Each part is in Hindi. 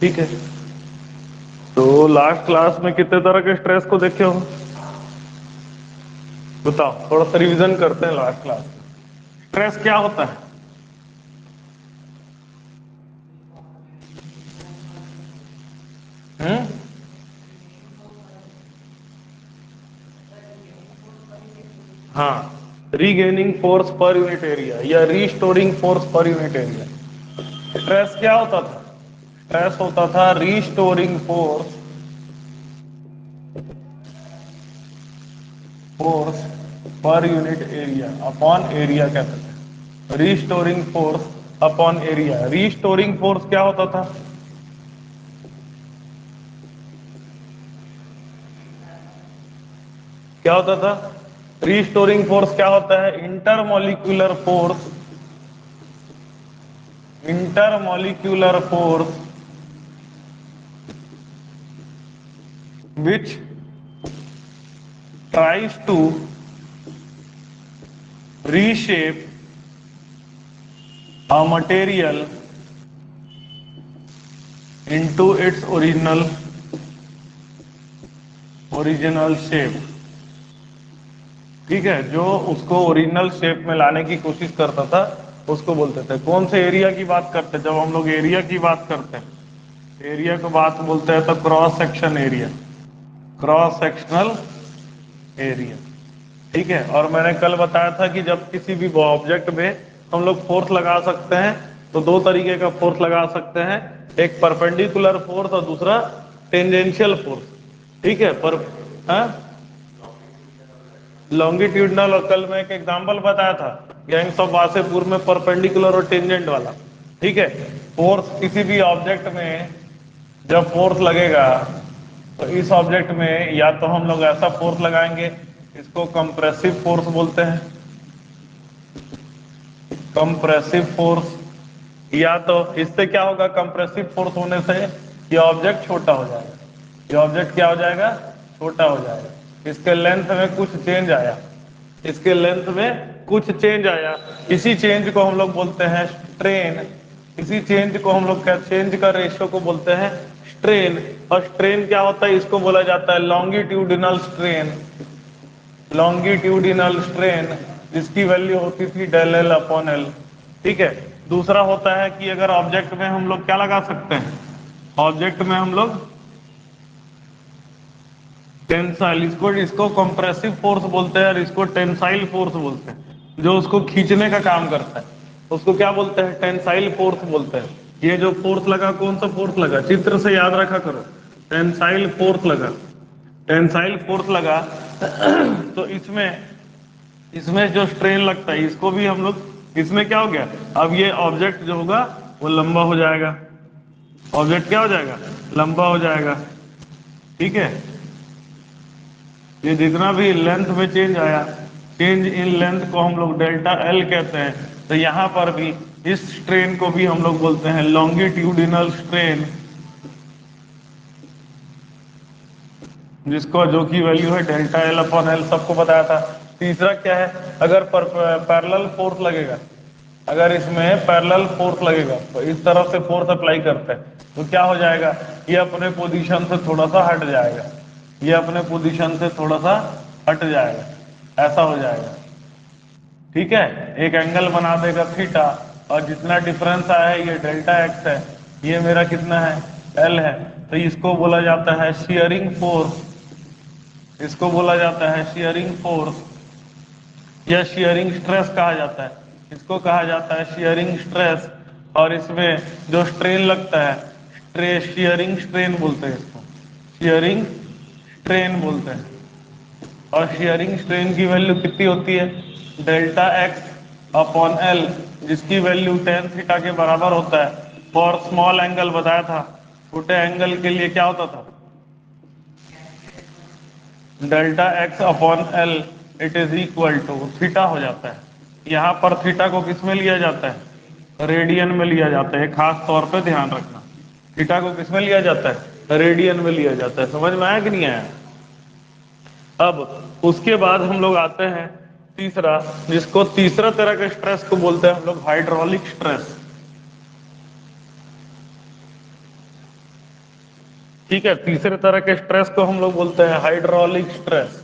ठीक है, तो लास्ट क्लास में कितने तरह के स्ट्रेस को देखे हो? बताओ, थोड़ा सा रिवीजन करते हैं लास्ट क्लास में। स्ट्रेस क्या होता है? हम्म? हाँ, regaining force per unit area या restoring force per unit area. Stress क्या होता था? स्ट्रेस होता था restoring force, force per unit area upon area कहते थे। Restoring force upon area. Restoring force क्या होता था? क्या होता था? रीस्टोरिंग फोर्स क्या होता है? Intermolecular force, intermolecular force which tries to reshape a material into its original shape। ठीक है, जो उसको ओरिजिनल शेप में लाने की कोशिश करता था उसको बोलते थे। कौन से एरिया की बात करते हैं? जब हम लोग एरिया की बात करते हैं, एरिया को बात बोलते हैं तो cross section area, cross sectional area. ठीक है, और मैंने कल बताया था कि जब किसी भी ऑब्जेक्ट में हम लोग फोर्स लगा सकते हैं तो दो तरीके का फोर्स लगा सकते हैं, एक परपेंडिकुलर फोर्स और दूसरा टेंजेंशियल फोर्स। ठीक है, पर लॉन्गिट्यूडनल, और कल मैं एक एग्जांपल बताया था गैंग्स ऑफ वासेपुर में, परपेंडिकुलर और टेंजेंट वाला। ठीक है, फोर्स किसी भी ऑब्जेक्ट में जब फोर्स लगेगा तो इस ऑब्जेक्ट में या तो हम लोग ऐसा फोर्स लगाएंगे, इसको कंप्रेसिव फोर्स बोलते हैं, कंप्रेसिव फोर्स। या तो इससे क्या होगा, कंप्रेसिव फोर्स होने से ये ऑब्जेक्ट छोटा हो जाएगा, ये ऑब्जेक्ट क्या हो जाएगा? छोटा हो जाएगा। इसके लेंथ में कुछ चेंज आया, इसके लेंथ में कुछ चेंज आया, इसी चेंज को हम लोग बोलते हैं स्ट्रेन। इसी चेंज को हम लोग क्या, चेंज का रेशियो को बोलते हैं स्ट्रेन। और स्ट्रेन क्या होता है? इसको बोला जाता है लॉन्गिट्यूडिनल स्ट्रेन, लॉन्गिट्यूडिनल स्ट्रेन, जिसकी वैल्यू होती थी डेल एल अपॉन एल। ठीक है, दूसरा होता है कि अगर ऑब्जेक्ट में हम लोग क्या लगा सकते हैं, ऑब्जेक्ट में हम लोग टेंसाइल, इसको इसको कंप्रेसिव फोर्स बोलते हैं और इसको टेंसाइल फोर्स बोलते हैं, जो उसको खींचने का काम करता है उसको क्या बोलते हैं? टेंसाइल फोर्स बोलते हैं। ये जो फोर्स लगा, कौन सा फोर्स लगा? चित्र से याद रखा करो, टेंसाइल फोर्स लगा, टेंसाइल फोर्स लगा। तो इसमें इसमें जो स्ट्रेन लगता है इसको भी हम लोग, इसमें क्या हो गया, अब ये ऑब्जेक्ट जो होगा वो लंबा हो जाएगा, ऑब्जेक्ट क्या हो जाएगा? लंबा हो जाएगा। ठीक है, ये जितना भी लेंथ में चेंज आया, चेंज इन लेंथ को हम लोग डेल्टा एल कहते हैं। तो यहां पर भी इस स्ट्रेन को भी हम लोग बोलते हैं लॉन्गिट्यूडिनल स्ट्रेन, जिसको जो की वैल्यू है डेल्टा एल अपॉन एल, सबको बताया था। तीसरा क्या है, अगर पैरेलल फोर्स लगेगा, अगर इसमें पैरेलल फोर्स लगेगा तो इस तरफ से फोर्स अप्लाई करते हैं तो क्या हो जाएगा, ये अपने पोजीशन से थोड़ा सा हट जाएगा, ये अपने पोजीशन से थोड़ा सा हट जाएगा, ऐसा हो जाएगा। ठीक है, एक एंगल बना देगा थीटा, और जितना डिफरेंस आया है ये डेल्टा एक्स है, ये मेरा कितना है? एल है। तो इसको बोला जाता है शियरिंग फोर्स, इसको बोला जाता है शियरिंग फोर्स या शियरिंग स्ट्रेस कहा जाता है, इसको कहा जाता है शियरिंग स्ट्रेस। और इसमें जो स्ट्रेन लगता है, शियरिंग स्ट्रेन बोलते हैं इसको, शियरिंग स्ट्रेन बोलते हैं। और शियरिंग स्ट्रेन की वैल्यू कितनी होती है? डेल्टा एक्स अपॉन एल, जिसकी वैल्यू टेन थीटा के बराबर होता है। फॉर स्मॉल एंगल बताया था, छोटे एंगल के लिए क्या होता था? Delta x upon l it is equal to theta हो जाता है। यहाँ पर थीटा को किस में लिया जाता है? रेडियन में लिया जाता है, खास तौर पे ध्यान रखना। थीटा को किस में लिया जाता है? रेडियन में लिया जाता है। समझ में आया कि नहीं आया? अब उसके बाद हम लोग आते हैं तीसरा, जिसको तीसरा तरह के स्ट्रेस को बोलते हैं हम लोग हाइड्रोलिक स्ट्रेस। ठीक है, तीसरे तरह के स्ट्रेस को हम लोग बोलते हैं हाइड्रोलिक स्ट्रेस।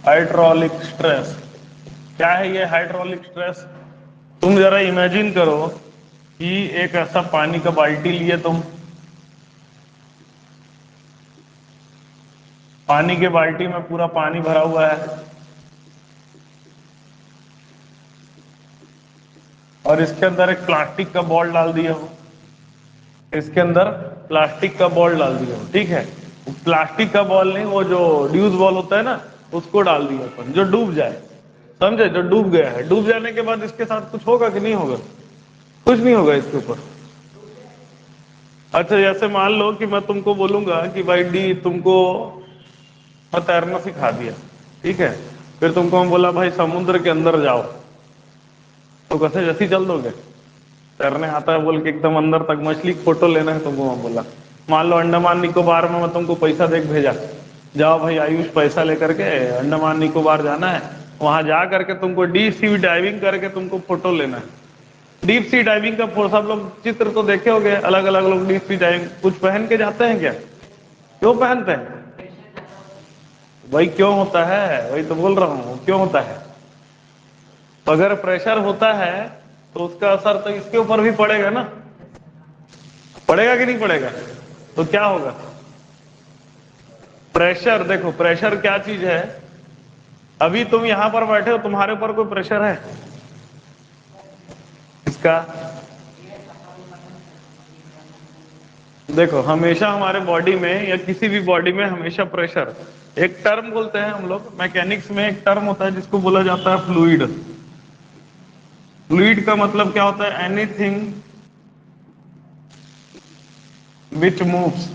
हाइड्रोलिक स्ट्रेस क्या है ये हाइड्रोलिक स्ट्रेस? तुम जरा इमेजिन करो कि एक ऐसा पानी का बाल्टी लिए तुम, पानी के बाल्टी में पूरा पानी भरा हुआ है और इसके अंदर एक प्लास्टिक का बॉल डाल दिया हो, इसके अंदर प्लास्टिक का बॉल डाल दिया हो, ठीक है। प्लास्टिक का बॉल नहीं, वो जो ड्यूज बॉल होता है ना, उसको डाल दिया अपन, जो डूब जाए, समझे, जो डूब गया है। डूब जाने के बाद इसके साथ कुछ होगा कि नहीं होगा? कुछ नहीं होगा इसके ऊपर। अच्छा, जैसे मान लो कि मैं तुमको बोलूंगा कि भाई डी, तुमको मैं तैरना सिखा दिया, ठीक है। फिर तुमको हम बोला भाई समुद्र के अंदर जाओ, तो कैसे जैसी चल दोगे? तैरने आता है बोल के एकदम अंदर तक, मछली की फोटो लेना है तुमको, मैं बोला मान लो अंडमान निकोबार में मैं तुमको पैसा दे के भेजा, जाओ भाई आयुष पैसा लेकर के अंडमान निकोबार जाना है, वहां जा करके तुमको डीप सी डाइविंग करके तुमको फोटो लेना है। डीप सी डाइविंग का सब लोग चित्र तो देखे होंगे, अलग अलग लोग डीप सी डाइविंग कुछ पहन के जाते हैं क्या? क्यों पहनते हैं भाई? क्यों होता है? वही तो बोल रहा हूँ, क्यों होता है? तो अगर प्रेशर होता है तो उसका असर तो इसके ऊपर भी पड़ेगा ना, पड़ेगा कि नहीं पड़ेगा? तो क्या होगा? प्रेशर, देखो प्रेशर क्या चीज है। अभी तुम यहां पर बैठे हो, तुम्हारे ऊपर कोई प्रेशर है इसका? देखो हमेशा हमारे बॉडी में या किसी भी बॉडी में हमेशा प्रेशर, एक टर्म बोलते हैं हम लोग मैकेनिक्स में, एक टर्म होता है जिसको बोला जाता है फ्लूइड। फ्लूइड का मतलब क्या होता है? एनीथिंग विच मूव्स,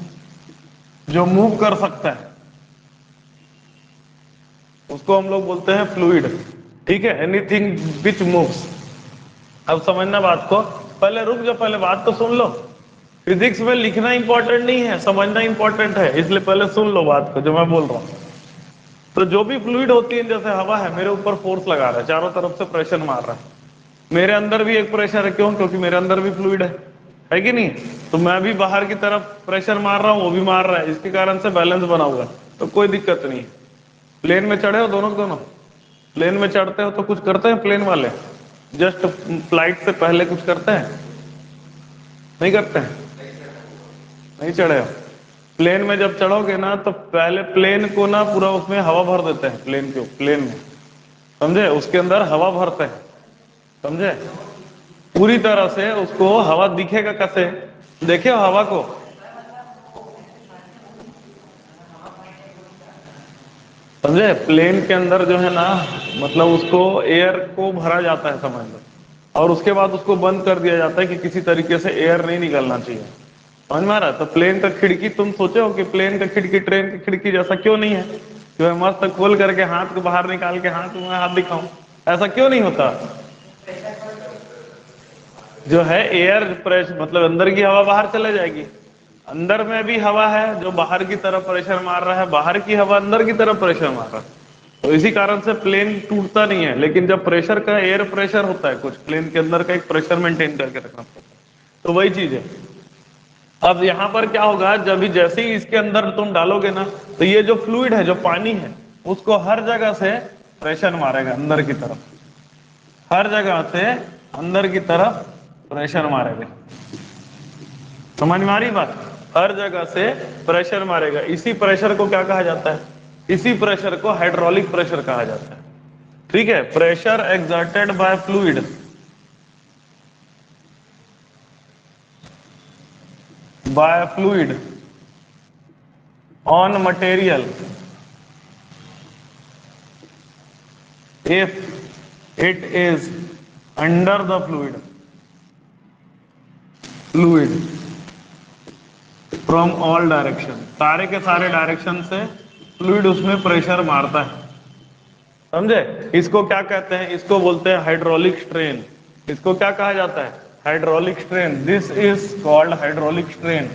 जो मूव कर सकता है उसको हम लोग बोलते हैं फ्लूइड, ठीक है। Anything which moves. अब समझना बात को, पहले रुक जाओ, पहले बात तो सुन लो। फिजिक्स में लिखना इंपॉर्टेंट नहीं है, समझना इंपॉर्टेंट है, इसलिए पहले सुन लो बात को जो मैं बोल रहा हूं। तो जो भी फ्लूइड होती है, जैसे हवा है, मेरे ऊपर फोर्स लगा रहा है, चारों तरफ से प्रेशर मार रहा है, मेरे अंदर भी एक प्रेशर है, क्यों? क्योंकि मेरे अंदर भी फ्लूइड है कि नहीं? तो मैं भी बाहर की तरफ प्रेशर मार रहा हूं, वो भी मार रहा है, इसके कारण से बैलेंस बना हुआ है, तो कोई दिक्कत नहीं है। प्लेन में चढ़े हो दोनों के दोनों, प्लेन में चढ़ते हो तो कुछ करते हैं प्लेन वाले? जस्ट फ्लाइट से पहले कुछ करते हैं? नहीं करते हैं? नहीं चढ़े हो? प्लेन में जब चढ़ोगे ना तो पहले प्लेन को ना पूरा उसमें हवा भर देते हैं, प्लेन में, समझे, उसके अंदर हवा भरते हैं, समझे, पूरी तरह से उसको हवा दिखेगा कैसे? देखे हो हवा को? समझे, प्लेन के अंदर जो है ना, मतलब उसको एयर को भरा जाता है समझ लो, और उसके बाद उसको बंद कर दिया जाता है कि किसी तरीके से एयर नहीं निकलना चाहिए, समझ में आ रहा है? तो प्लेन का खिड़की, तुम सोचे हो कि प्लेन का खिड़की ट्रेन की खिड़की जैसा क्यों नहीं है, जो है मस्त खोल करके हाथ को बाहर निकाल के हाथ में हाथ दिखाऊं, ऐसा क्यों नहीं होता? जो है एयर प्रेशर, मतलब अंदर की हवा बाहर चले जाएगी, अंदर में भी हवा है जो बाहर की तरफ प्रेशर मार रहा है, बाहर की हवा अंदर की तरफ प्रेशर मार रहा है, तो इसी कारण से प्लेन टूटता नहीं है। लेकिन जब प्रेशर का, एयर प्रेशर होता है कुछ, प्लेन के अंदर का एक प्रेशर मेंटेन करके रखना पड़ता है, तो वही चीज है। अब यहाँ पर क्या होगा, जब भी जैसे ही इसके अंदर तुम डालोगे ना, तो ये जो फ्लूइड है, जो पानी है, उसको हर जगह से प्रेशर मारेगा अंदर की तरफ, हर जगह से अंदर की तरफ प्रेशर मारेगा। समझ में आ रही बात? हर जगह से प्रेशर मारेगा। इसी प्रेशर को क्या कहा जाता है? इसी प्रेशर को हाइड्रोलिक प्रेशर कहा जाता है, ठीक है। Pressure exerted by fluid, by fluid on material if it is under the fluid from all direction, सारे के सारे डायरेक्शन से फ्लूइड उसमें प्रेशर मारता है, समझे। इसको क्या कहते हैं? इसको बोलते हैं हाइड्रोलिक स्ट्रेन। इसको क्या कहा जाता है? Hydraulic strain. This is called hydraulic strain,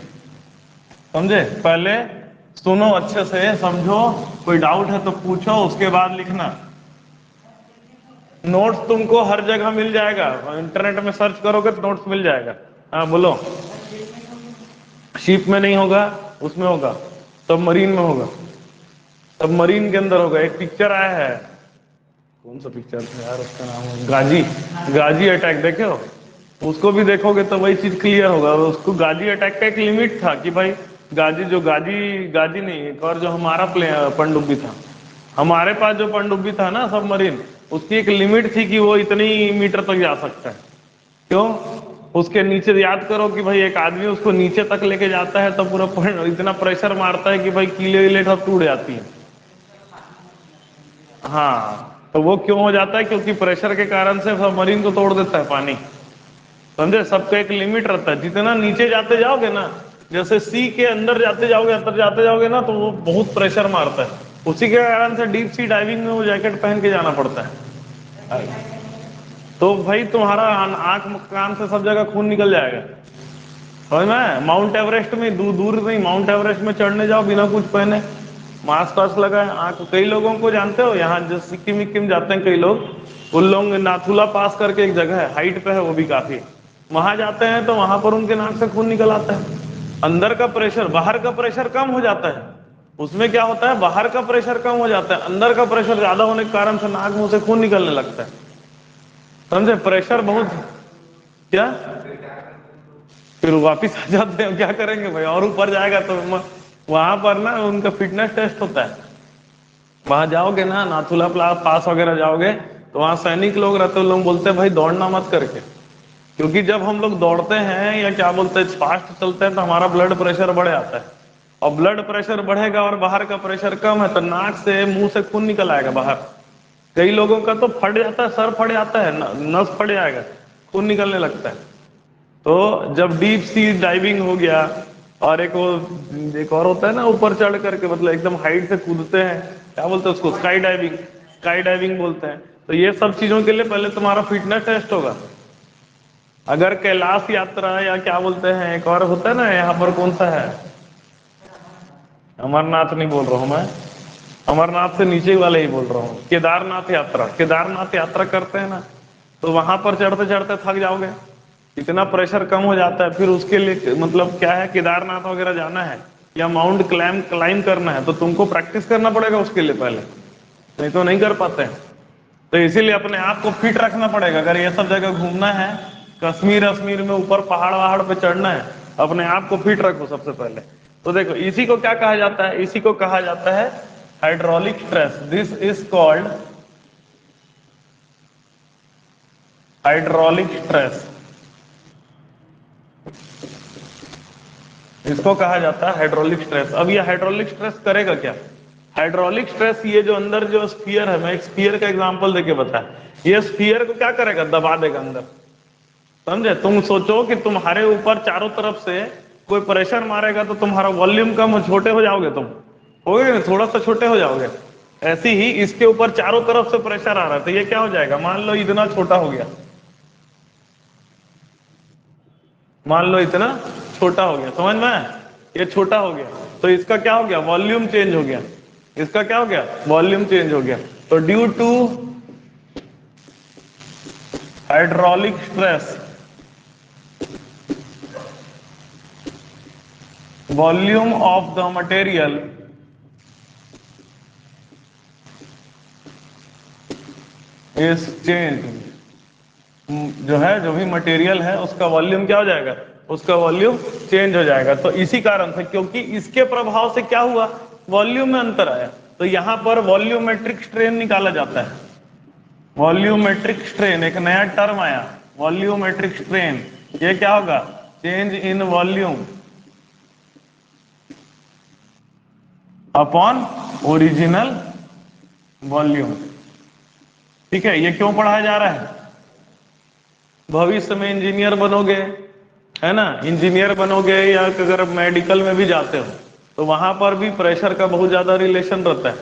समझे। पहले सुनो अच्छे से, समझो, कोई डाउट है तो पूछो, उसके बाद लिखना। नोट्स तुमको हर जगह मिल जाएगा, इंटरनेट में सर्च करोगे तो नोट्स मिल जाएगा। हाँ बोलो। शिप में नहीं होगा, उसमें होगा, सबमरीन में होगा, सबमरीन के अंदर होगा। एक पिक्चर आया है, कौन सा पिक्चर था यार, उसका नाम है गाजी, गाजी अटैक, देखे हो? उसको भी देखोगे तो वही चीज क्लियर होगा। उसको गाजी अटैक का एक लिमिट था कि भाई गाजी, जो गाजी, गाजी नहीं, एक और जो हमारा पनडुब्बी था, हमारे पास जो पनडुब्बी था ना सबमरीन, उसकी एक लिमिट थी कि वो इतनी मीटर तक जा सकता है। क्यों? उसके नीचे याद करो कि भाई एक आदमी उसको नीचे तक लेके जाता है तो पूरा इतना प्रेशर मारता है कि भाई कीले वीले सब टूट जाती है। हाँ, तो वो क्यों हो जाता है? क्योंकि प्रेशर के कारण से सबमरीन को तोड़ देता है पानी। समझे? सबका एक लिमिट रहता है। जितना नीचे जाते जाओगे ना, जैसे सी के अंदर जाते जाओगे, अंदर जाते जाओगे ना, तो वो बहुत प्रेशर मारता है। उसी के कारण से डीप सी डाइविंग में वो जैकेट पहन के जाना पड़ता है। तो भाई तुम्हारा आंख कान से सब जगह खून निकल जाएगा। समझ में? माउंट एवरेस्ट में दूर नहीं, माउंट एवरेस्ट में चढ़ने जाओ बिना कुछ पहने, मास्क वास्क लगाए। आंख, कई लोगों को जानते हो, यहाँ जो सिक्किम विक्किम जाते हैं कई लोग, उन लोग नाथुला पास करके एक जगह है, हाइट पे है वो भी काफी, वहां जाते हैं तो वहां पर उनके नाक से खून निकल आता है। अंदर का प्रेशर, बाहर का प्रेशर कम हो जाता है। उसमें क्या होता है, बाहर का प्रेशर कम हो जाता है, अंदर का प्रेशर ज्यादा होने के कारण से नाक मुंह से खून निकलने लगता है। समझे? प्रेशर बहुत, क्या फिर वापिस आ जाते हैं, क्या करेंगे भाई? और ऊपर जाएगा तो वहां पर ना उनका फिटनेस टेस्ट होता है। वहां जाओगे ना, नाथुला पास वगैरह जाओगे, तो वहां सैनिक लोग रहते हैं, लोग बोलते हैं भाई दौड़ना मत करके, क्योंकि जब हम लोग दौड़ते हैं या क्या बोलते हैं फास्ट चलते हैं तो हमारा ब्लड प्रेशर बढ़ जाता है। और ब्लड प्रेशर बढ़ेगा और बाहर का प्रेशर कम है तो नाक से मुंह से खून निकल आएगा बाहर। कई लोगों का तो फट जाता है, सर फट जाता है, नस फट जाएगा, खून निकलने लगता है। तो जब डीप सी डाइविंग हो गया, और एक और होता है ना ऊपर चढ़ करके, मतलब एकदम हाइट से कूदते हैं, क्या बोलते हैं उसको, स्काई डाइविंग, स्काई डाइविंग बोलते हैं। तो ये सब चीजों के लिए पहले तुम्हारा फिटनेस टेस्ट होगा। अगर कैलाश यात्रा या क्या बोलते हैं, एक और होता है ना यहाँ पर, कौन सा है, अमरनाथ नहीं बोल रहा हूं मैं, अमरनाथ से नीचे वाले ही बोल रहा हूँ, केदारनाथ यात्रा, केदारनाथ यात्रा करते हैं ना, तो वहां पर चढ़ते चढ़ते थक जाओगे, इतना प्रेशर कम हो जाता है। फिर उसके लिए मतलब क्या है, केदारनाथ वगैरह जाना है या माउंट क्लाइम करना है तो तुमको प्रैक्टिस करना पड़ेगा उसके लिए पहले, नहीं तो नहीं कर पाते हैं। तो इसीलिए अपने आप को फिट रखना पड़ेगा। अगर ये सब जगह घूमना है, कश्मीर अश्मीर में ऊपर पहाड़ वहाड़ पे चढ़ना है, अपने आप को फिट रखो सबसे पहले। तो देखो इसी को क्या कहा जाता है, इसी को कहा जाता है hydraulic stress. This is called hydraulic stress, इसको कहा जाता है हाइड्रोलिक स्ट्रेस। अब ये हाइड्रोलिक स्ट्रेस करेगा क्या? हाइड्रोलिक स्ट्रेस, ये जो अंदर जो स्फीयर है, मैं एक स्फीयर का एग्जांपल देके बता, ये स्फीयर को क्या करेगा, दबा देगा अंदर। समझे? तुम सोचो कि तुम्हारे ऊपर चारों तरफ से कोई प्रेशर मारेगा तो तुम्हारा वॉल्यूम कम, छोटे हो जाओगे, तुम होगे ना, थोड़ा सा छोटे हो जाओगे। ऐसे ही इसके ऊपर चारों तरफ से प्रेशर आ रहा है तो ये क्या हो जाएगा, मान लो इतना छोटा हो गया, मान लो इतना छोटा हो गया, समझ में? ये छोटा हो गया तो इसका क्या हो गया, वॉल्यूम चेंज हो गया। इसका क्या हो गया, वॉल्यूम चेंज हो गया। तो due to hydraulic stress, volume of the material is change. जो है, जो भी मटेरियल है उसका वॉल्यूम क्या हो जाएगा, उसका वॉल्यूम चेंज हो जाएगा। तो इसी कारण से, क्योंकि इसके प्रभाव से क्या हुआ, वॉल्यूम में अंतर आया, तो यहां पर वॉल्यूमेट्रिक स्ट्रेन निकाला जाता है। वॉल्यूमेट्रिक स्ट्रेन एक नया टर्म आया, वॉल्यूमेट्रिक स्ट्रेन। ये क्या होगा, change in volume upon original volume. ठीक है? ये क्यों पढ़ाया जा रहा है, भविष्य में इंजीनियर बनोगे, है ना, इंजीनियर बनोगे, या अगर मेडिकल में भी जाते हो तो वहां पर भी प्रेशर का बहुत ज्यादा रिलेशन रहता है।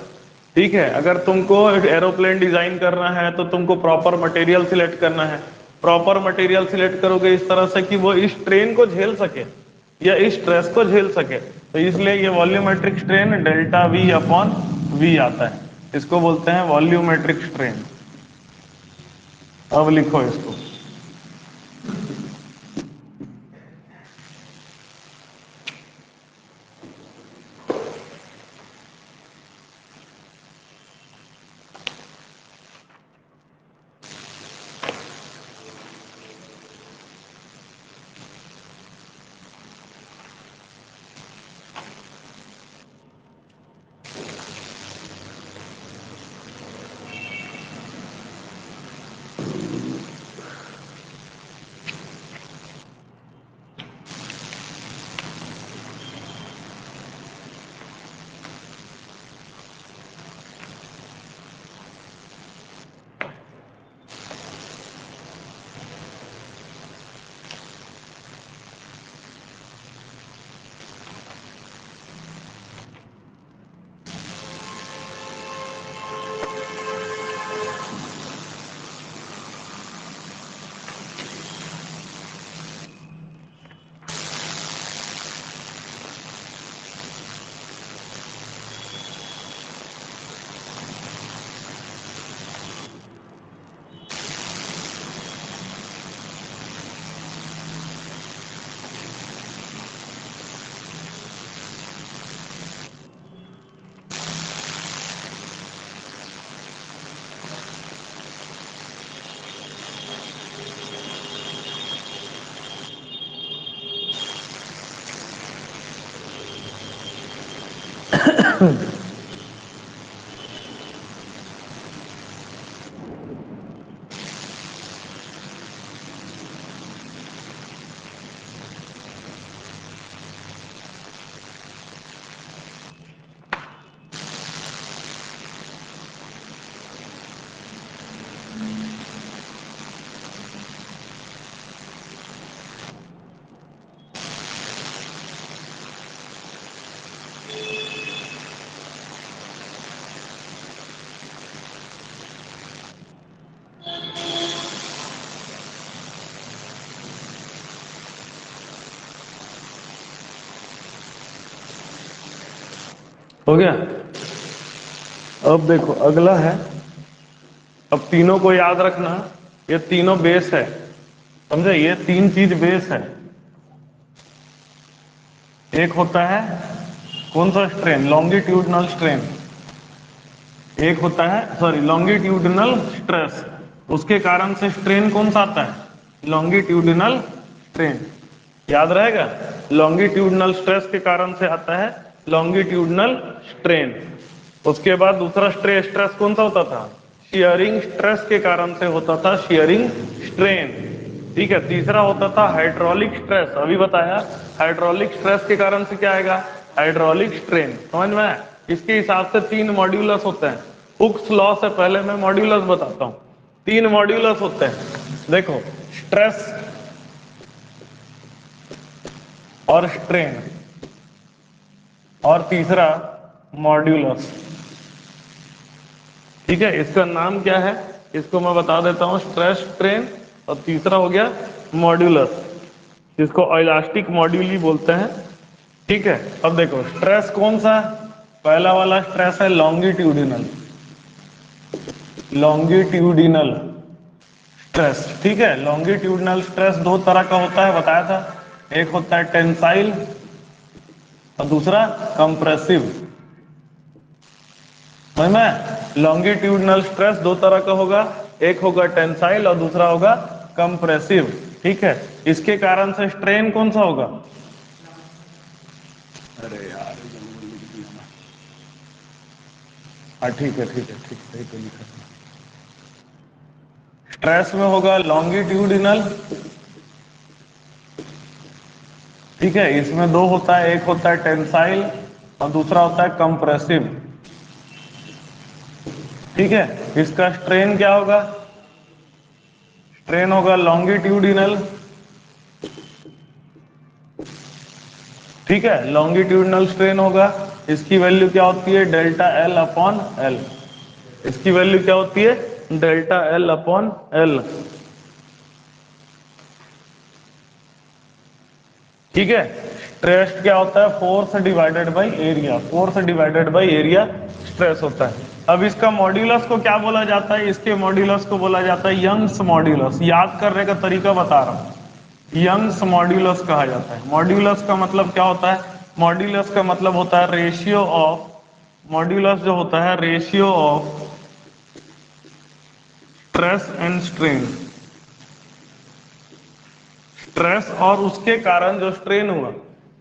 ठीक है? अगर तुमको एरोप्लेन डिजाइन करना है तो तुमको प्रॉपर मटेरियल सिलेक्ट करना है, प्रॉपर मटेरियल सिलेक्ट करोगे इस तरह से कि वो इस ट्रेन को झेल सके या इस स्ट्रेस को झेल सके। तो इसलिए ये volumetric strain delta v upon v आता है, इसको बोलते हैं वॉल्यूमेट्रिक स्ट्रेन। अब लिखो इसको, हो गया। अब देखो अगला है, अब तीनों को याद रखना, ये तीनों बेस है, समझे, ये तीन चीज बेस है। एक होता है कौन सा स्ट्रेन, लॉन्गिट्यूडनल स्ट्रेन, एक होता है सॉरी लॉन्गिट्यूडनल स्ट्रेस, उसके कारण से स्ट्रेन कौन सा आता है, लॉन्गिट्यूडनल स्ट्रेन, याद रहेगा, लॉन्गिट्यूडनल स्ट्रेस के कारण से आता है लॉन्गिट्यूडनल स्ट्रेन। उसके बाद दूसरा स्ट्रेस कौन सा होता था, शियरिंग स्ट्रेस के कारण से होता था शियरिंग स्ट्रेन, ठीक है। तीसरा होता था हाइड्रोलिक स्ट्रेस, अभी बताया, हाइड्रोलिक स्ट्रेस के कारण से क्या आएगा, हाइड्रोलिक स्ट्रेन, समझ में आया? इसके हिसाब से तीन मॉड्यूलस होते हैं। हुक्स लॉ से पहले मैं मॉड्यूलस बताता हूं। तीन मॉड्यूलस होते हैं, देखो, स्ट्रेस और स्ट्रेन, और तीसरा मॉड्यूलस, ठीक है। इसका नाम क्या है, इसको मैं बता देता हूं, स्ट्रेस स्ट्रेन, और तीसरा हो गया मॉड्यूलस, जिसको इलास्टिक मॉड्यूली बोलते हैं, ठीक है। अब देखो स्ट्रेस कौन सा, पहला वाला स्ट्रेस है लॉन्गिट्यूडिनल, लॉन्गिट्यूडिनल स्ट्रेस, ठीक है। लॉन्गिट्यूडिनल स्ट्रेस दो तरह का होता है, बताया था, एक होता है टेंसाइल और दूसरा कंप्रेसिव, समझ में? लॉन्गिट्यूडिनल स्ट्रेस दो तरह का होगा, एक होगा टेंसाइल और दूसरा होगा कंप्रेसिव, ठीक है। इसके कारण से स्ट्रेन कौन सा होगा, अरे यार हाँ ठीक है ठीक है ठीक है, तो लिखा स्ट्रेस में होगा लॉन्गिट्यूडिनल, ठीक है। इसमें दो होता है, एक होता है टेंसाइल और दूसरा होता है कंप्रेसिव, ठीक है। इसका स्ट्रेन क्या होगा, स्ट्रेन होगा लॉन्गिट्यूडिनल, ठीक है, लॉन्गिट्यूडिनल स्ट्रेन होगा। इसकी वैल्यू क्या होती है, डेल्टा एल अपॉन एल, इसकी वैल्यू क्या होती है, डेल्टा एल अपॉन एल, ठीक है। स्ट्रेस क्या होता है, force divided by area, force divided by area stress होता है। अब इसका मॉड्यूलस को क्या बोला जाता है, इसके मॉड्यूलस को बोला जाता है यंग्स मॉड्यूलस, याद करने का तरीका बता रहा हूं, यंग्स मॉड्यूलस कहा जाता है। मॉड्यूलस का मतलब क्या होता है, मॉड्यूलस का मतलब होता है रेशियो ऑफ, मॉड्यूलस जो होता है ratio of stress and strain, stress और उसके कारण जो स्ट्रेन हुआ,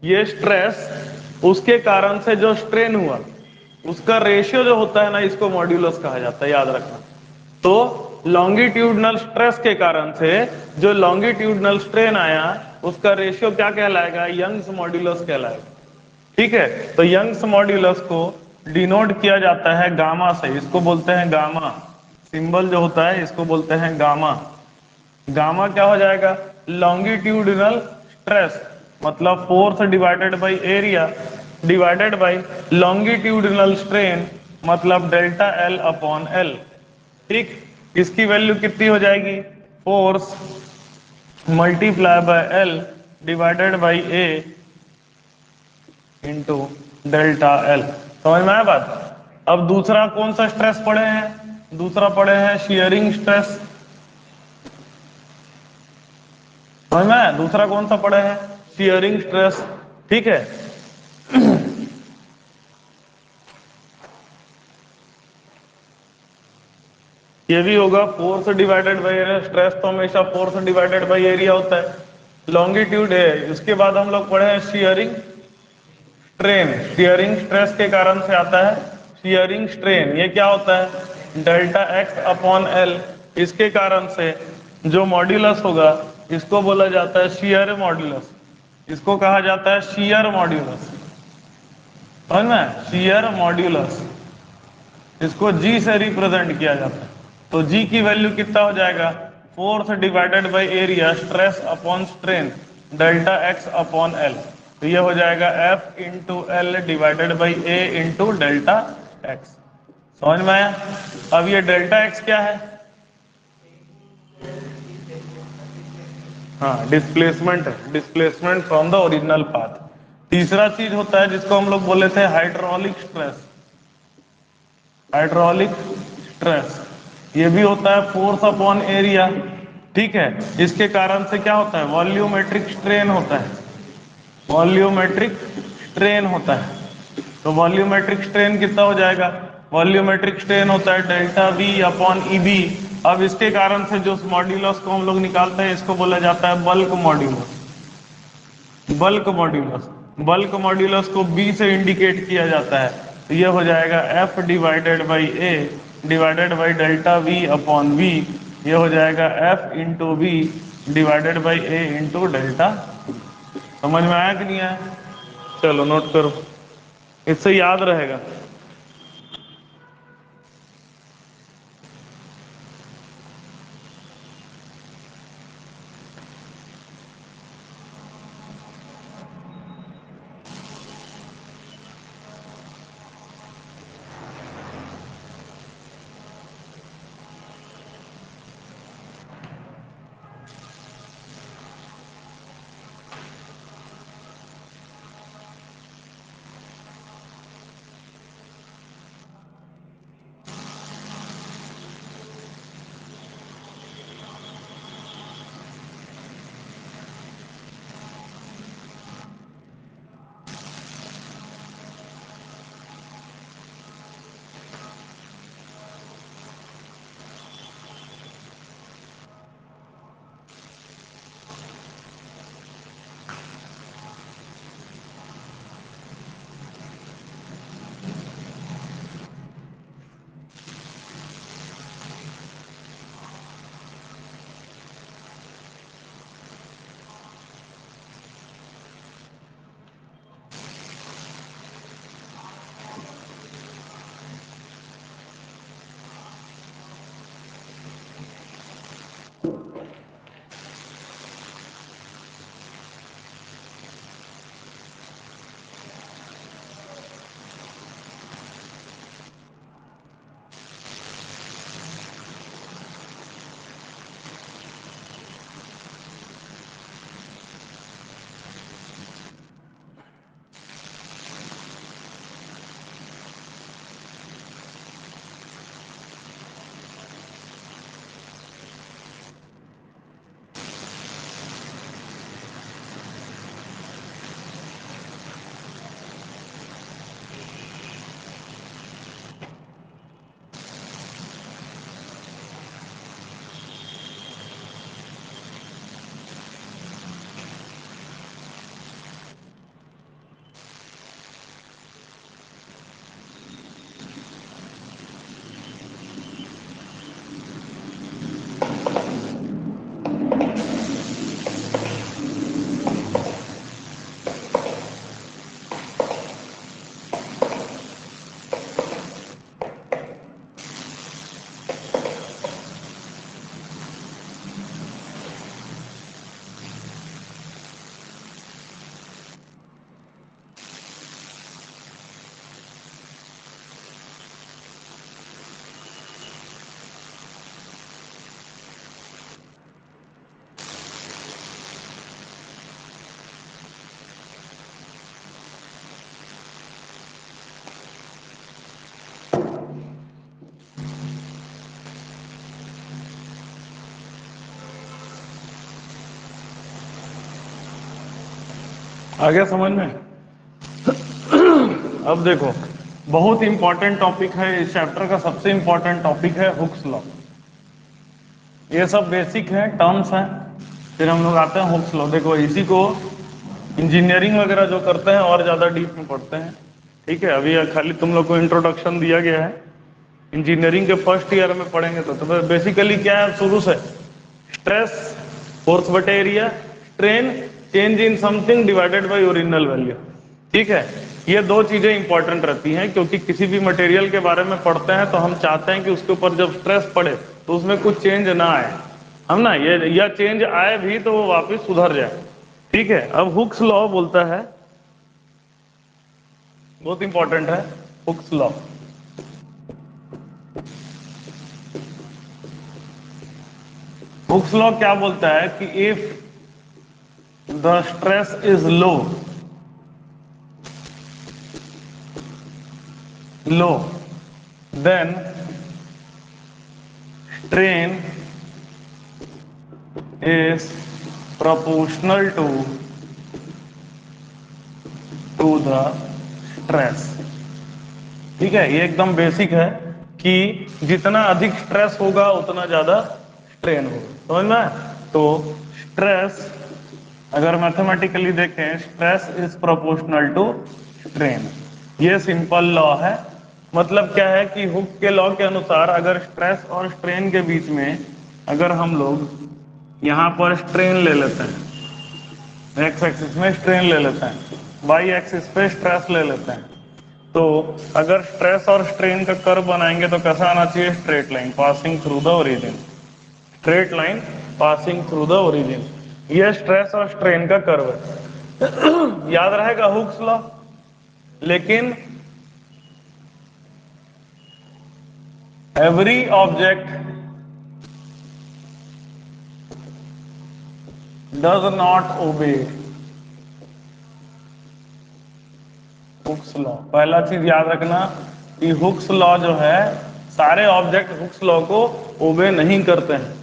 ये स्ट्रेस उसके कारण से जो स्ट्रेन हुआ उसका रेशियो जो होता है ना, इसको मॉड्यूलस कहा जाता है, याद रखना। तो लॉन्गिट्यूडनल स्ट्रेस के कारण से जो लॉन्गिट्यूडनल स्ट्रेन आया उसका रेशियो क्या कहलाएगा, यंग्स मॉड्यूलस कहलाएगा, ठीक है। तो यंग्स मॉड्यूलस को डिनोट किया जाता है गामा से, इसको बोलते हैं गामा, सिंबल जो होता है इसको बोलते हैं गामा। गामा क्या हो जाएगा, लॉन्गिट्यूडिनल स्ट्रेस मतलब force divided by area divided by longitudinal strain मतलब डेल्टा एल अपॉन एल, ठीक। इसकी वैल्यू कितनी हो जाएगी, force multiply by L divided by A into delta L, समझ में आया बात। अब दूसरा कौन सा स्ट्रेस पढ़े हैं, दूसरा पढ़े हैं शियरिंग स्ट्रेस, समझ में आया, दूसरा कौन सा पढ़े हैं, शियरिंग स्ट्रेस, ठीक है। ये भी होगा force divided by area, stress तो हमेशा फोर्स डिवाइडेड बाय एरिया होता है, लॉन्गिट्यूड है। उसके बाद हम लोग पढ़े हैं शियरिंग स्ट्रेन, शियरिंग स्ट्रेस के कारण से आता है शियरिंग स्ट्रेन। ये क्या होता है? Delta x upon L. इसके कारण से जो मॉड्यूलस होगा इसको बोला जाता है शियर मॉड्यूलस। इसको कहा जाता है शियर मॉड्यूलस। समझ में? शियर मॉड्यूलस, इसको जी से रिप्रेजेंट किया जाता है। तो जी की वैल्यू कितना हो जाएगा? Force divided by area stress upon strain delta x upon L. तो ये हो जाएगा f into L divided by a into delta x. समझ में आया? अब ये डेल्टा एक्स क्या है? हाँ, डिस्प्लेसमेंट है, displacement from the original path. तीसरा चीज होता है जिसको हम लोग बोले थे हाइड्रोलिक स्ट्रेस। हाइड्रोलिक स्ट्रेस ये भी होता है फोर्स अपॉन एरिया। ठीक है, इसके कारण से क्या होता है? वॉल्यूमेट्रिक स्ट्रेन होता है। वॉल्यूमेट्रिक स्ट्रेन होता है। तो वॉल्यूमेट्रिक स्ट्रेन कितना हो जाएगा? वॉल्यूमेट्रिक स्ट्रेन होता है delta v upon e b. अब इसके कारण से जो मॉड्यूलस को हम लोग निकालते हैं इसको बोला जाता है bulk modulus. Bulk modulus, bulk modulus को बी से इंडिकेट किया जाता है। तो ये हो जाएगा f divided by a divided by delta v upon v. ये हो जाएगा f into v divided by a into delta. समझ में आया कि नहीं आया? चलो नोट करो, इससे याद रहेगा। आ गया समझ में? अब देखो, बहुत इंपॉर्टेंट टॉपिक है इस चैप्टर का। सबसे इंपॉर्टेंट टॉपिक है हुक्स लॉ। ये सब बेसिक है, टर्म्स हैं। फिर हम लोग आते हैं हुक्स लॉ। देखो इसी को इंजीनियरिंग वगैरह जो करते हैं और ज्यादा डीप में पढ़ते हैं। ठीक है, अभी खाली तुम लोग को इंट्रोडक्शन दिया गया है। इंजीनियरिंग के फर्स्ट ईयर में पढ़ेंगे तो बेसिकली क्या है शुरू से, स्ट्रेस, फोर्स बटे area, strain, change in something divided by original value. ठीक है, ये दो चीजें इंपॉर्टेंट रहती हैं, क्योंकि किसी भी मटेरियल के बारे में पढ़ते हैं तो हम चाहते हैं कि उसके ऊपर जब स्ट्रेस पड़े तो उसमें कुछ चेंज ना आए, हम ना ये, या चेंज आए भी तो वो वापस सुधर जाए। ठीक है, अब हुक्स लॉ बोलता है, बहुत इंपॉर्टेंट है हुक्स लॉ। हुक्स लॉ क्या बोलता है कि if the stress is low then strain is proportional to the stress। ठीक है, ये एकदम बेसिक है कि जितना अधिक स्ट्रेस होगा उतना ज्यादा स्ट्रेन होगा, समझ में आया? तो स्ट्रेस अगर मैथमेटिकली देखें, stress is proportional to strain, ये सिंपल लॉ है। मतलब क्या है कि हुक के लॉ के अनुसार अगर स्ट्रेस और स्ट्रेन के बीच में अगर हम लोग यहां पर स्ट्रेन ले लेते हैं, एक्स एक्सिस में स्ट्रेन ले लेते हैं, वाई एक्सिस पे स्ट्रेस ले लेते हैं, तो अगर स्ट्रेस और स्ट्रेन का कर्व बनाएंगे तो कैसा आना चाहिए? Straight line passing through the origin, straight line passing through the origin, ये स्ट्रेस और स्ट्रेन का कर्व है। याद रहेगा हुक्स लॉ। लेकिन every object does not obey Hooke's law. पहला चीज याद रखना कि हुक्स लॉ जो है, सारे ऑब्जेक्ट हुक्स लॉ को ओबे नहीं करते हैं,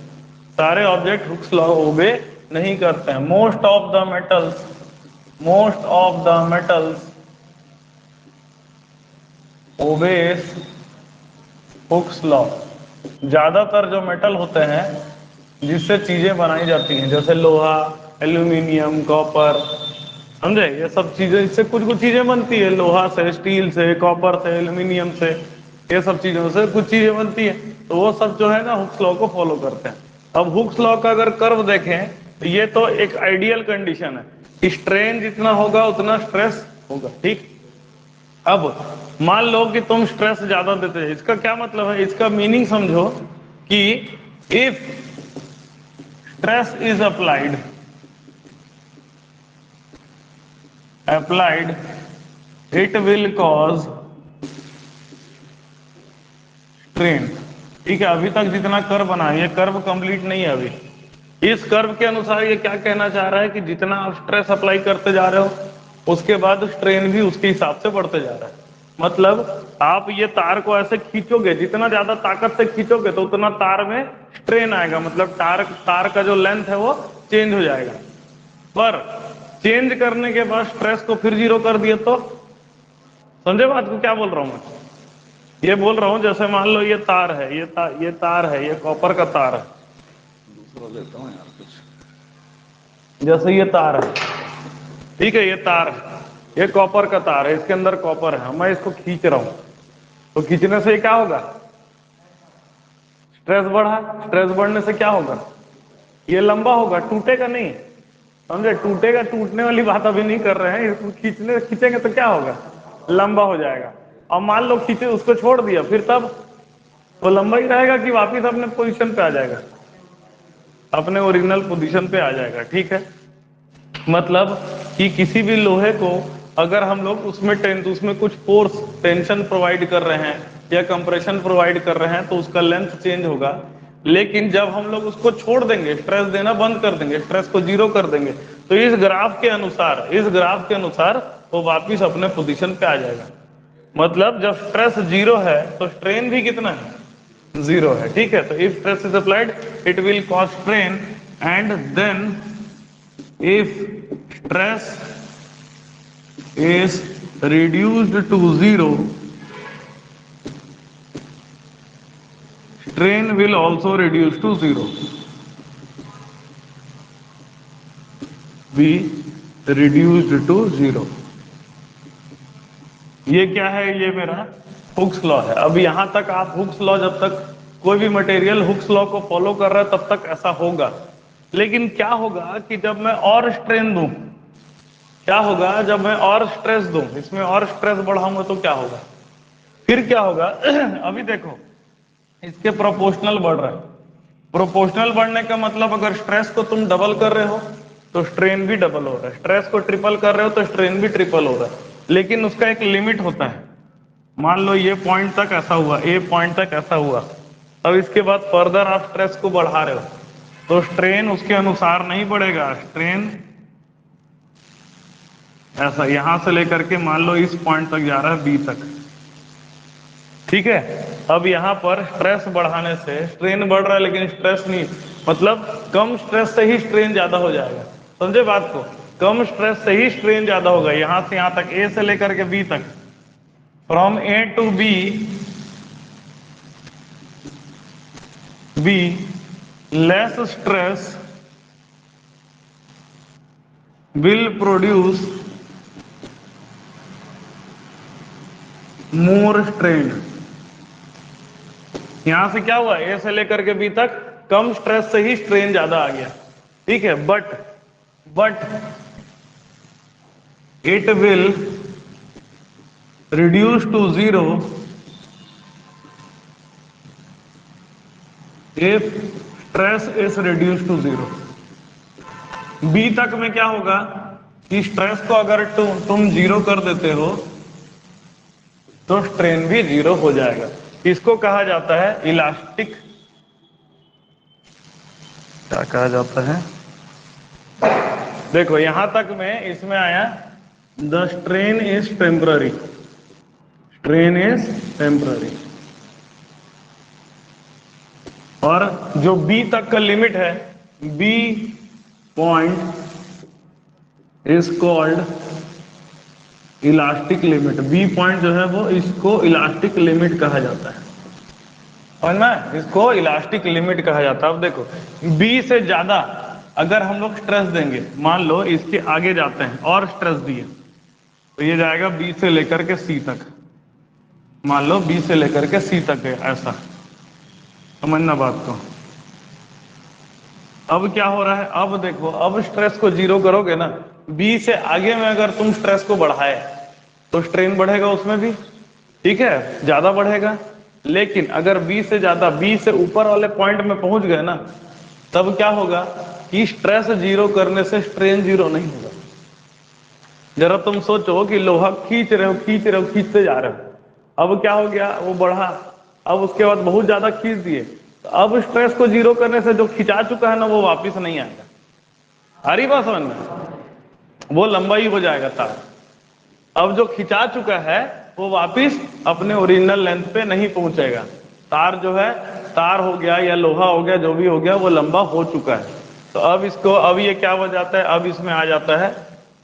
सारे ऑब्जेक्ट हुक्स लॉ ओबे नहीं करते हैं। Most of the metals obeys Hooke's law. ज्यादातर जो मेटल होते हैं जिससे चीजें बनाई जाती हैं, जैसे लोहा, एल्यूमिनियम, कॉपर, समझे, ये सब चीजें, इससे कुछ कुछ चीजें बनती है, लोहा से, स्टील से, कॉपर से, एल्यूमिनियम से, ये सब चीजों से कुछ चीजें बनती है, तो वो सब जो है ना हुक्स लॉ को फॉलो करते हैं। अब हुक्स लॉ का अगर कर्व देखें तो ये तो एक आइडियल कंडीशन है, स्ट्रेन जितना होगा उतना स्ट्रेस होगा। ठीक, अब मान लो कि तुम स्ट्रेस ज्यादा देते हैं, इसका क्या मतलब है? इसका मीनिंग समझो कि if stress is applied it will cause strain। ठीक है, अभी तक जितना कर्व बना है, ये कर्व कंप्लीट नहीं है अभी। इस कर्व के अनुसार ये क्या कहना चाह रहा है कि जितना आप स्ट्रेस अप्लाई करते जा रहे हो उसके बाद स्ट्रेन भी उसके हिसाब से बढ़ते जा रहा है। मतलब आप ये तार को ऐसे खींचोगे, जितना ज्यादा ताकत से खींचोगे तो उतना तार में स्ट्रेन आएगा, मतलब तार का जो लेंथ है वो चेंज हो जाएगा। पर चेंज करने के बाद स्ट्रेस को फिर जीरो कर दिए तो, समझे बात को क्या बोल रहा हूं मैं? ये बोल रहा हूं जैसे मान लो ये तार है, ये तार है, ये कॉपर का तार है, दूसरा लेता हूं यार कुछ, जैसे ये तार है, ठीक है, ये तार है, ये कॉपर का तार है, इसके अंदर कॉपर है, मैं इसको खींच रहा हूं, तो खींचने से क्या होगा? स्ट्रेस बढ़ा, स्ट्रेस बढ़ने से क्या होगा? ये लंबा होगा, टूटेगा नहीं, समझे? टूटेगा, टूटने वाली बात अभी नहीं कर रहे हैं, इसको खींचेंगे तो क्या होगा? लंबा हो जाएगा। और मान लो खींचे, उसको छोड़ दिया, फिर तब वो लंबा ही रहेगा कि वापिस अपने पोजीशन पे आ जाएगा, अपने ओरिजिनल पोजीशन पे आ जाएगा। ठीक है, मतलब कि किसी भी लोहे को अगर हम लोग उसमें कुछ फोर्स, टेंशन प्रोवाइड कर रहे हैं या कंप्रेशन प्रोवाइड कर रहे हैं तो उसका लेंथ चेंज होगा। लेकिन जब हम लोग उसको छोड़ देंगे, स्ट्रेस देना बंद कर देंगे, स्ट्रेस को जीरो कर देंगे, तो इस ग्राफ के अनुसार वो वापिस अपने पोजीशन पे आ जाएगा। मतलब जब स्ट्रेस जीरो है तो स्ट्रेन भी कितना है? जीरो है। ठीक है, तो if stress is applied it will cause strain, and then if stress is reduced to zero, strain will also reduce to zero। We reduced to zero. ये क्या है? ये मेरा हुक्स लॉ है। अब यहां तक आप हुक्स लॉ, जब तक कोई भी मटेरियल हुक्स लॉ को फॉलो कर रहा है तब तक ऐसा होगा। लेकिन क्या होगा कि जब मैं और स्ट्रेन दूं, क्या होगा जब मैं और स्ट्रेस दूं, इसमें और स्ट्रेस बढ़ाऊंगा तो क्या होगा? फिर क्या होगा? अभी देखो, इसके प्रोपोर्शनल बढ़ रहा है। प्रोपोर्शनल बढ़ने का मतलब अगर स्ट्रेस को तुम डबल कर रहे हो तो स्ट्रेन भी डबल हो रहा है, स्ट्रेस को ट्रिपल कर रहे हो तो स्ट्रेन भी ट्रिपल हो रहा है। लेकिन उसका एक लिमिट होता है। मान लो ये पॉइंट तक ऐसा हुआ, ए पॉइंट तक ऐसा हुआ, अब इसके बाद फर्दर आप स्ट्रेस को बढ़ा रहे हो तो स्ट्रेन उसके अनुसार नहीं बढ़ेगा। स्ट्रेन ऐसा यहां से लेकर के मान लो इस पॉइंट तक जा रहा है, बी तक, ठीक है। अब यहां पर स्ट्रेस बढ़ाने से स्ट्रेन बढ़ रहा है लेकिन स्ट्रेस नहीं, मतलब कम स्ट्रेस से ही स्ट्रेन ज्यादा हो जाएगा। समझे बात को? कम स्ट्रेस से ही स्ट्रेन ज्यादा होगा। यहां से यहां तक, ए से लेकर के बी तक, from A to b less stress will produce more strain। यहां से क्या हुआ? ए से लेकर के बी तक कम स्ट्रेस से ही स्ट्रेन ज्यादा आ गया, ठीक है। But it will reduce to zero if stress is reduce to zero. B तक में क्या होगा कि स्ट्रेस को अगर तुम जीरो कर देते हो तो स्ट्रेन भी जीरो हो जाएगा। इसको कहा जाता है इलास्टिक, क्या कहा जाता है? देखो यहां तक में इसमें आया the strain is temporary, strain is temporary. और जो बी तक का लिमिट है, b point is called elastic limit. B point जो है वो, इसको इलास्टिक लिमिट कहा जाता है। समझ में? इसको इलास्टिक लिमिट कहा जाता है। अब देखो, बी से ज्यादा अगर हम लोग स्ट्रेस देंगे, मान लो इसके आगे जाते हैं और स्ट्रेस दिए तो ये जाएगा बी से लेकर के सी तक। मान लो बी से लेकर के सी तक है, ऐसा समझना बात को। अब क्या हो रहा है? अब देखो, अब स्ट्रेस को जीरो करोगे ना, बी से आगे में अगर तुम स्ट्रेस को बढ़ाए तो स्ट्रेन बढ़ेगा उसमें भी, ठीक है, ज्यादा बढ़ेगा। लेकिन अगर बी से ज्यादा, बी से ऊपर वाले पॉइंट में पहुंच गए ना, तब क्या होगा कि स्ट्रेस जीरो करने से स्ट्रेन जीरो नहीं होगा। जरा तुम सोचो कि लोहा खींच रहे हो, खींच रहे हो, खींचते जा रहे हो, अब क्या हो गया? वो बढ़ा, अब उसके बाद बहुत ज्यादा खींच दिए, तो अब स्ट्रेस को जीरो करने से जो खिंचा चुका है ना वो वापिस नहीं आएगा। आ रही बात समझ में? वो लंबा ही हो जाएगा तार। अब जो खिंचा चुका है वो वापिस अपने ओरिजिनल लेंथ पे नहीं पहुंचेगा। तार जो है, तार हो गया या लोहा हो गया, जो भी हो गया, वो लंबा हो चुका है। तो अब इसको, अब ये क्या हो जाता है? अब इसमें आ जाता है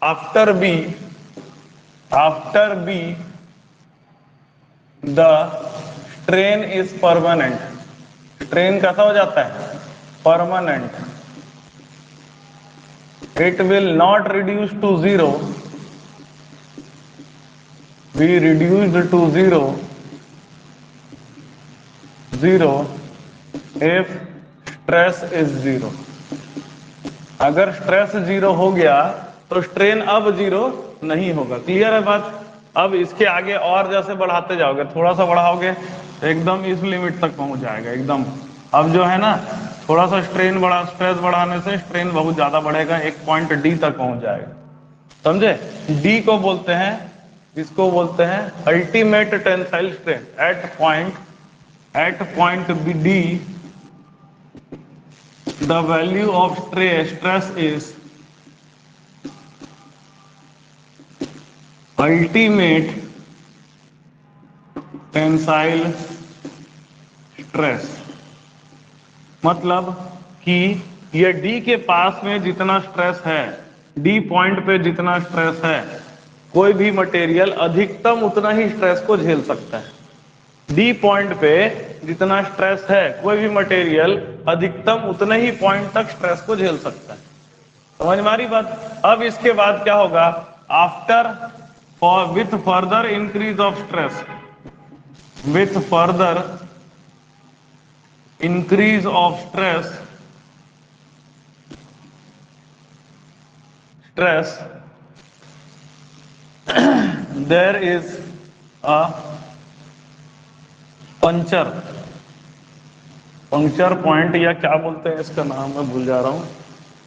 after b the strain is permanent. Strain कैसा हो जाता है? Permanent. It will not reduce to zero, be reduced to zero if stress is zero. अगर स्ट्रेस जीरो हो गया तो स्ट्रेन अब जीरो नहीं होगा। क्लियर है बात? अब इसके आगे और जैसे बढ़ाते जाओगे, थोड़ा सा बढ़ाओगे एकदम इस लिमिट तक पहुंच जाएगा एकदम। अब जो है ना, थोड़ा सा स्ट्रेस बढ़ाने से स्ट्रेन बहुत ज्यादा बढ़ेगा, एक पॉइंट डी तक पहुंच जाएगा। समझे? डी को बोलते हैं, इसको बोलते हैं ultimate tensile strain. At point B D the value of stress is ultimate tensile stress. मतलब कि ये डी के पास में जितना स्ट्रेस है, डी पॉइंट पे जितना स्ट्रेस है, कोई भी मटेरियल अधिकतम उतना ही स्ट्रेस को झेल सकता है। डी पॉइंट पे जितना स्ट्रेस है, कोई भी मटेरियल अधिकतम उतने ही पॉइंट तक स्ट्रेस को झेल सकता है। समझ में आ रही बात? अब इसके बाद क्या होगा, after with further increase of stress, with further increase of stress, stress there is a puncture, puncture point या क्या बोलते हैं इसका नाम मैं भूल जा रहा हूं,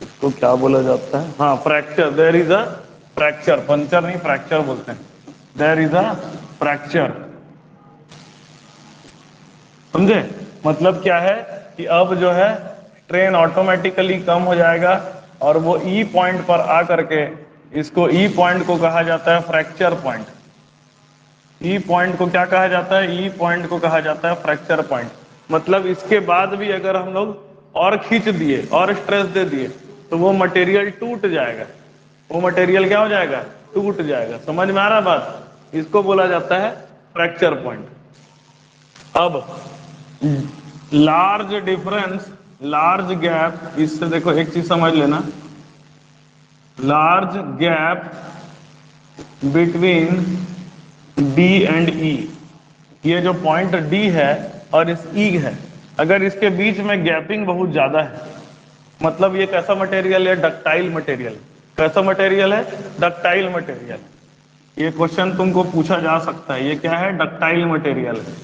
इसको क्या बोला जाता है, हाँ fracture, there is a fracture, puncture नहीं फ्रैक्चर बोलते हैं, देयर इज अ फ्रैक्चर। समझे? मतलब क्या है कि अब जो है स्ट्रेन ऑटोमेटिकली कम हो जाएगा और वो ई पॉइंट पर आ करके, इसको ई पॉइंट को कहा जाता है फ्रैक्चर पॉइंट। ई पॉइंट को क्या कहा जाता है, ई पॉइंट को कहा जाता है फ्रैक्चर पॉइंट। मतलब इसके बाद भी अगर हम लोग और खींच दिए और स्ट्रेस दे दिए तो वो मटेरियल टूट जाएगा, वो मटेरियल क्या हो जाएगा, टूट जाएगा। समझ में आ रहा बात? इसको बोला जाता है फ्रैक्चर पॉइंट। अब लार्ज डिफरेंस, लार्ज गैप, इससे देखो एक चीज समझ लेना, large gap between D and E, ये जो पॉइंट डी है और इस ई है, अगर इसके बीच में गैपिंग बहुत ज्यादा है, मतलब ये कैसा मटेरियल है, डक्टाइल मटेरियल। कैसा मटेरियल है, डक्टाइल मटेरियल। ये क्वेश्चन तुमको पूछा जा सकता है, ये क्या है, डक्टाइल मटेरियल है।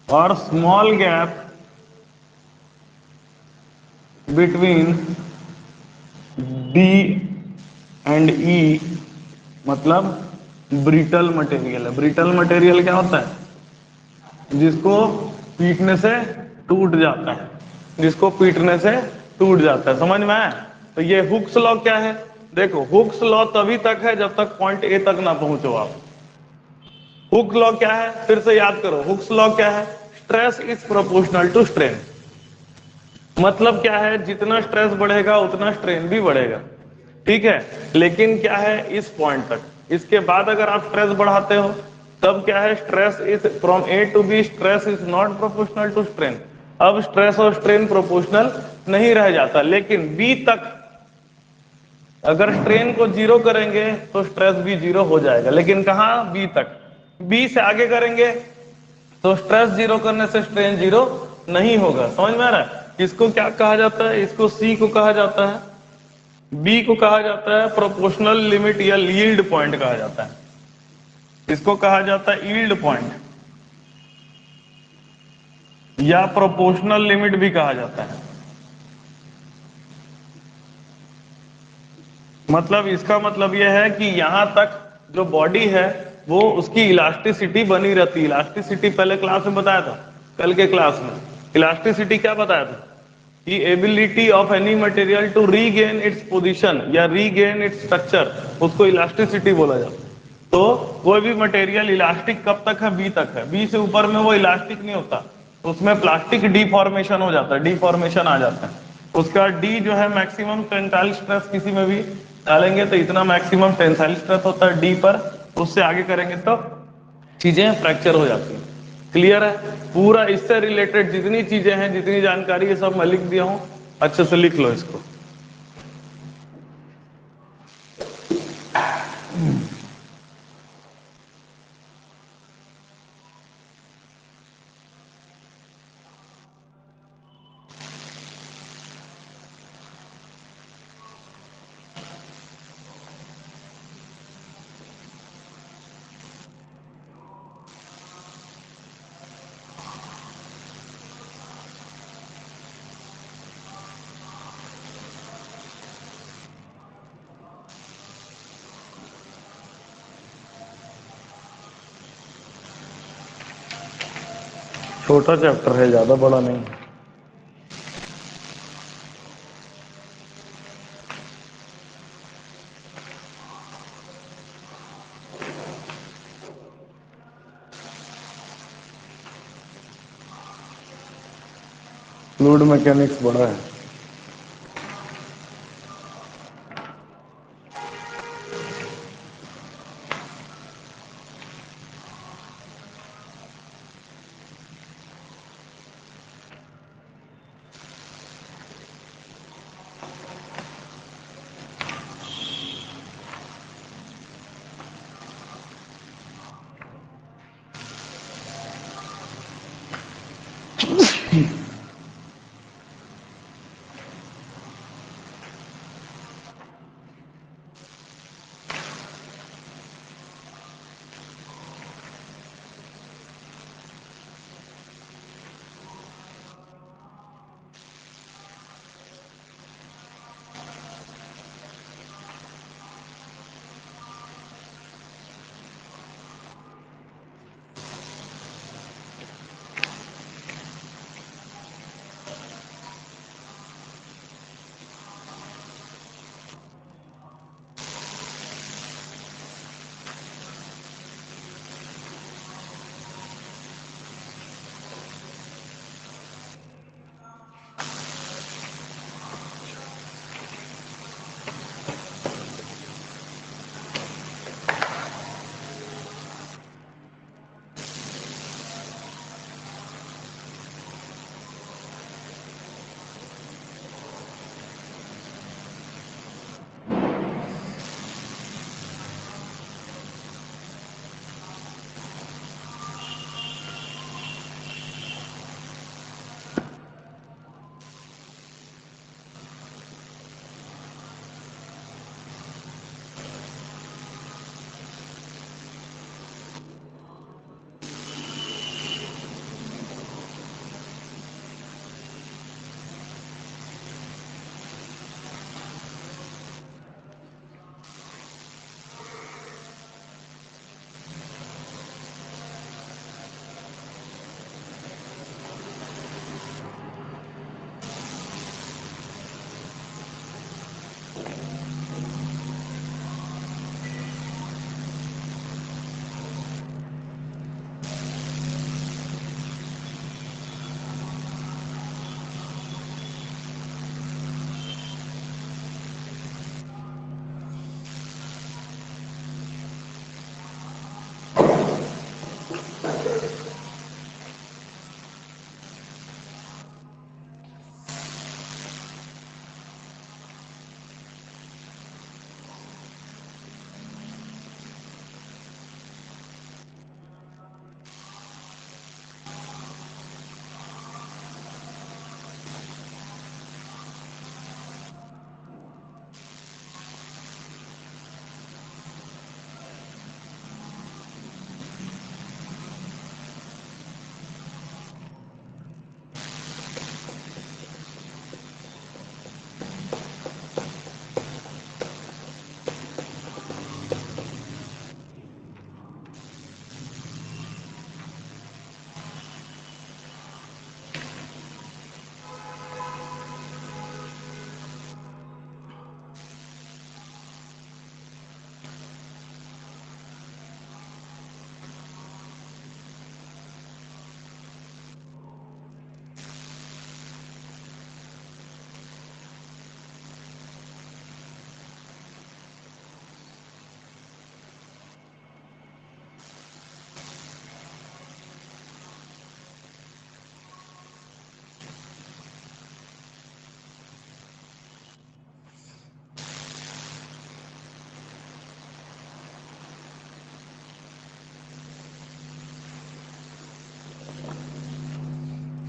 और small gap between D and E मतलब ब्रिटल मटेरियल है। ब्रिटल मटेरियल क्या होता है, जिसको पीटने से टूट जाता है, जिसको पीटने से टूट जाता है। समझ में आया? तो ये हुक्स लॉ क्या है, देखो हुक्स लॉ तभी तक है जब तक पॉइंट ए तक ना पहुंचो आप। हुक लॉ क्या है, फिर से याद करो, हुक्स लॉ क्या है, stress is proportional to strain. मतलब क्या है, जितना स्ट्रेस बढ़ेगा उतना स्ट्रेन भी बढ़ेगा, ठीक है। लेकिन क्या है, इस पॉइंट तक, इसके बाद अगर आप स्ट्रेस बढ़ाते हो तब क्या है, stress is from A to B, stress is not proportional to strain. अब स्ट्रेस और स्ट्रेन प्रोपोर्शनल नहीं रह जाता, लेकिन बी तक अगर स्ट्रेन को जीरो करेंगे तो स्ट्रेस भी जीरो हो जाएगा, लेकिन कहां, बी तक। बी से आगे करेंगे तो स्ट्रेस जीरो करने से स्ट्रेन जीरो नहीं होगा। समझ में आ रहा है? इसको क्या कहा जाता है, इसको सी को कहा जाता है, बी को कहा जाता है प्रोपोर्शनल लिमिट या यील्ड पॉइंट कहा जाता है। इसको कहा जाता है यील्ड पॉइंट या प्रोपोर्शनल लिमिट भी कहा जाता है। मतलब इसका मतलब यह है कि यहां तक जो बॉडी है वो उसकी इलास्टिसिटी बनी रहती है। इलास्टिसिटी पहले क्लास में बताया था, कल के क्लास में इलास्टिसिटी क्या बताया था, कि ability of any material to regain its position या रीगेन इट्स स्ट्रक्चर, उसको इलास्टिसिटी बोला जाता है। तो कोई भी मटेरियल इलास्टिक कब तक है, बी तक है। बी से ऊपर में वो इलास्टिक नहीं होता, उसमें प्लास्टिक डिफॉर्मेशन हो जाता है, डिफॉर्मेशन आ जाता है। उसका डी जो है मैक्सिमम टेंसाइल स्ट्रेस, किसी में भी डालेंगे तो इतना मैक्सिमम टेंसाइल स्ट्रेस होता है डी पर, उससे आगे करेंगे तो चीजें फ्रैक्चर हो जाती है। क्लियर है? पूरा इससे रिलेटेड जितनी चीजें हैं, जितनी जानकारी है, सब मैं लिख दिया हूं, अच्छे से लिख लो इसको। छोटा चैप्टर है, ज्यादा बड़ा नहीं। फ्लूइड मैकेनिक्स बड़ा है।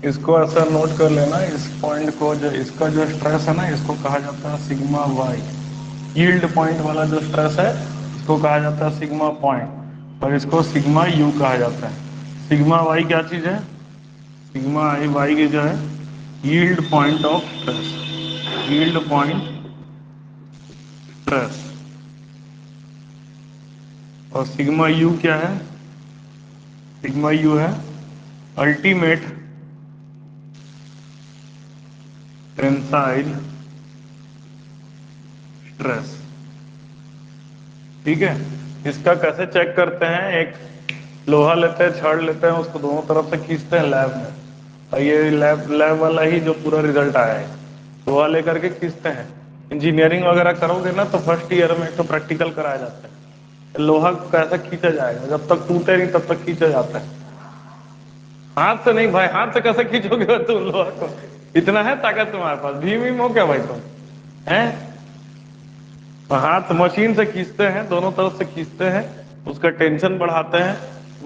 इसको ऐसा नोट कर लेना, इस पॉइंट को, जो इसका जो स्ट्रेस है ना, इसको कहा जाता है सिग्मा वाई। यील्ड पॉइंट वाला जो स्ट्रेस है इसको कहा जाता है सिग्मा पॉइंट, और इसको सिग्मा यू कहा जाता है। सिग्मा वाई क्या चीज है? सिग्मा आई वाई की जो है yield point of stress, yield point stress. और सिग्मा यू क्या है? सिग्मा यू है अल्टीमेट टेंसाइल स्ट्रेस। ठीक है, इसका कैसे चेक करते हैं? एक लोहा लेते हैं, छड़ लेते हैं, उसको दोनों तरफ से खींचते हैं लैब में, और ये लैब वाला ही जो पूरा रिजल्ट आया है, लोहा लेकर के खींचते हैं। इंजीनियरिंग वगैरह करोगे ना तो फर्स्ट ईयर में तो प्रैक्टिकल कराया जाता है, लोहा कैसे खींचा जाएगा, जब तक टूटे नहीं तब तक खींचा जाता है। हाथ से नहीं भाई, हाथ से कैसे खींचोगे तुम लोहा को? इतना है ताकत तुम्हारे पास? भीम हो क्या भाई तुम? हैं? हाथ मशीन से खींचते हैं, दोनों तरफ से खींचते हैं, उसका टेंशन बढ़ाते हैं,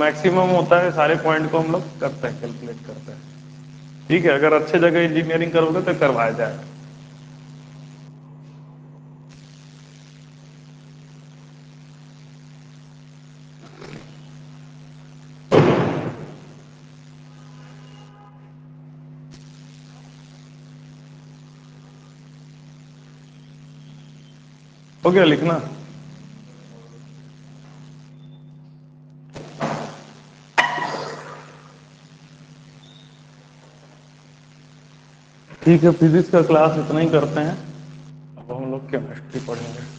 मैक्सिमम होता है, सारे पॉइंट को हम लोग करते हैं, कैलकुलेट करते हैं। ठीक है, अगर अच्छे जगह इंजीनियरिंग करोगे तो करवाया जाएगा। हो गया लिखना? ठीक है, फिजिक्स का क्लास इतना ही करते हैं, अब हम लोग केमिस्ट्री पढ़ेंगे।